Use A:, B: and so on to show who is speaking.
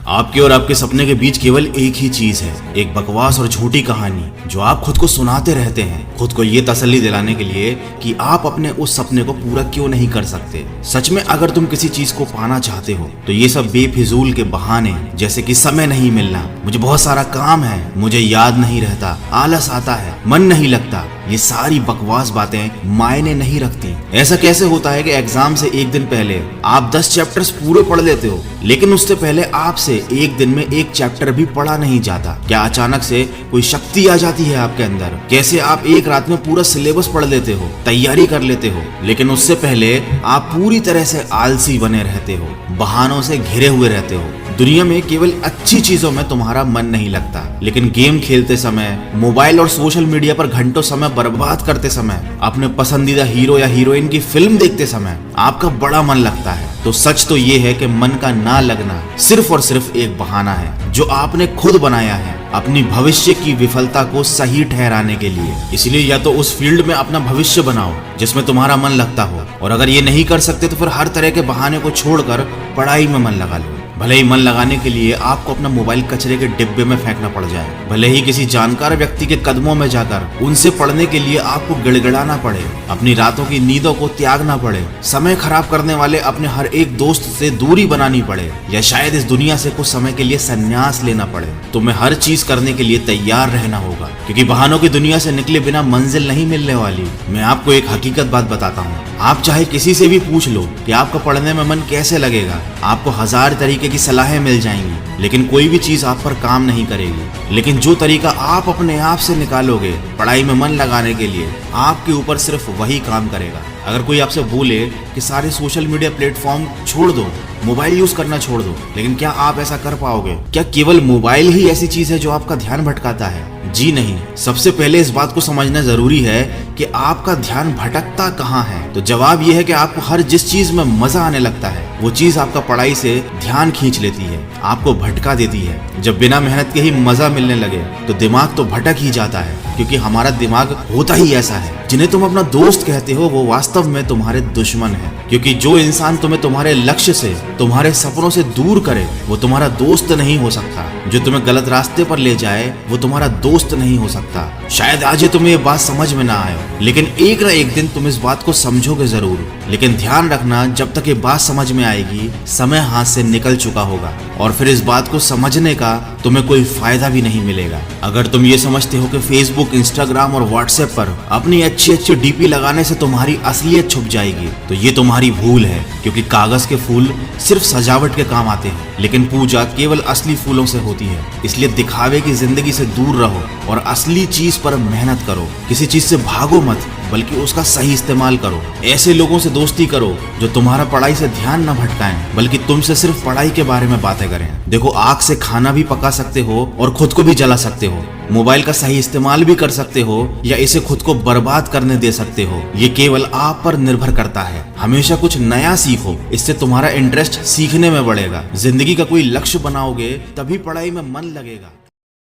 A: आपके और आपके सपने के बीच केवल एक ही चीज है, एक बकवास और झूठी कहानी जो आप खुद को सुनाते रहते हैं, खुद को ये तसल्ली दिलाने के लिए कि आप अपने उस सपने को पूरा क्यों नहीं कर सकते। सच में अगर तुम किसी चीज को पाना चाहते हो तो ये सब बेफिजूल के बहाने, जैसे कि समय नहीं मिलना, मुझे बहुत सारा काम है, मुझे याद नहीं रहता, आलस आता है, मन नहीं लगता, ये सारी बकवास बातें मायने नहीं रखती। ऐसा कैसे होता है कि एग्जाम से एक दिन पहले आप 10 चैप्टर्स पूरे पढ़ लेते हो, लेकिन उससे पहले आपसे एक दिन में एक चैप्टर भी पढ़ा नहीं जाता? क्या अचानक से कोई शक्ति आ जाती है आपके अंदर? कैसे आप एक रात में पूरा सिलेबस पढ़ लेते हो, तैयारी कर लेते हो, लेकिन उससे पहले आप पूरी तरह से आलसी बने रहते हो, बहानों से घिरे हुए रहते हो। दुनिया में केवल अच्छी चीजों में तुम्हारा मन नहीं लगता, लेकिन गेम खेलते समय, मोबाइल और सोशल मीडिया पर घंटों समय बर्बाद करते समय, अपने पसंदीदा हीरो या हीरोइन की फिल्म देखते समय आपका बड़ा मन लगता है। तो सच तो ये है कि मन का ना लगना सिर्फ और सिर्फ एक बहाना है जो आपने खुद बनाया है अपनी भविष्य की विफलता को सही ठहराने के लिए। इसलिए या तो उस फील्ड में अपना भविष्य बनाओ जिसमें तुम्हारा मन लगता हो, और अगर ये नहीं कर सकते तो फिर हर तरह के बहाने को छोड़कर पढ़ाई में मन लगा लो। भले ही मन लगाने के लिए आपको अपना मोबाइल कचरे के डिब्बे में फेंकना पड़ जाए, भले ही किसी जानकार व्यक्ति के कदमों में जाकर उनसे पढ़ने के लिए आपको गिड़गिड़ाना पड़े, अपनी रातों की नींदों को त्यागना पड़े, समय खराब करने वाले अपने हर एक दोस्त से दूरी बनानी पड़े, या शायद इस दुनिया से कुछ समय के लिए संन्यास लेना पड़े, तुम्हें हर चीज करने के लिए तैयार रहना होगा, क्योंकि बहानों की दुनिया से निकले बिना मंजिल नहीं मिलने वाली। मैं आपको एक हकीकत बात बताता हूँ, आप चाहे किसी से भी पूछ लो कि आपको पढ़ने में मन कैसे लगेगा, आपको 1000 तरीके की सलाहें मिल जाएंगी, लेकिन कोई भी चीज आप पर काम नहीं करेगी। लेकिन जो तरीका आप अपने आप से निकालोगे पढ़ाई में मन लगाने के लिए, आपके ऊपर सिर्फ वही काम करेगा। अगर कोई आपसे बोले कि सारे सोशल मीडिया प्लेटफॉर्म छोड़ दो, मोबाइल यूज करना छोड़ दो, लेकिन क्या आप ऐसा कर पाओगे? क्या केवल मोबाइल ही ऐसी चीज है जो आपका ध्यान भटकाता है? जी नहीं। सबसे पहले इस बात को समझना जरूरी है कि आपका ध्यान भटकता कहाँ है। तो जवाब यह है कि आपको हर जिस चीज में मजा आने लगता है वो चीज आपका पढ़ाई से ध्यान खींच लेती है, आपको भटका देती है। जब बिना मेहनत के ही मजा मिलने लगे तो दिमाग तो भटक ही जाता है, क्योंकि हमारा दिमाग होता ही ऐसा है। जिन्हें तुम अपना दोस्त कहते हो वो वास्तव में तुम्हारे दुश्मन है, क्योंकि जो इंसान तुम्हें तुम्हारे लक्ष्य से, तुम्हारे सपनों से दूर करे वो तुम्हारा दोस्त नहीं हो सकता। जो तुम्हें गलत रास्ते पर ले जाए वो तुम्हारा दोस्त नहीं हो सकता। शायद आज ये तुम्हें ये बात समझ में ना आए, लेकिन एक ना एक दिन तुम इस बात को समझोगे जरूर। लेकिन ध्यान रखना, जब तक ये बात समझ में आएगी समय हाथ से निकल चुका होगा, और फिर इस बात को समझने का तुम्हें कोई फायदा भी नहीं मिलेगा। अगर तुम ये समझते हो कि फेसबुक, इंस्टाग्राम और व्हाट्सएप पर अपनी अच्छी डीपी लगाने से तुम्हारी असलियत छुप जाएगी, तो ये तुम्हारी भूल है, क्योंकि कागज के फूल सिर्फ सजावट के काम आते हैं, लेकिन पूजा केवल असली फूलों से होती है। इसलिए दिखावे की जिंदगी से दूर रहो और असली चीज पर मेहनत करो। किसी चीज से भागो मत, बल्कि उसका सही इस्तेमाल करो। ऐसे लोगों से दोस्ती करो जो तुम्हारा पढ़ाई से ध्यान न भटकाएं, बल्कि तुमसे सिर्फ पढ़ाई के बारे में बातें करें। देखो, आग से खाना भी पका सकते हो और खुद को भी जला सकते हो। मोबाइल का सही इस्तेमाल भी कर सकते हो या इसे खुद को बर्बाद करने दे सकते हो। ये केवल आप पर निर्भर करता है। हमेशा कुछ नया सीखो, इससे तुम्हारा इंटरेस्ट सीखने में बढ़ेगा। जिंदगी का कोई लक्ष्य बनाओगे तभी पढ़ाई में मन लगेगा।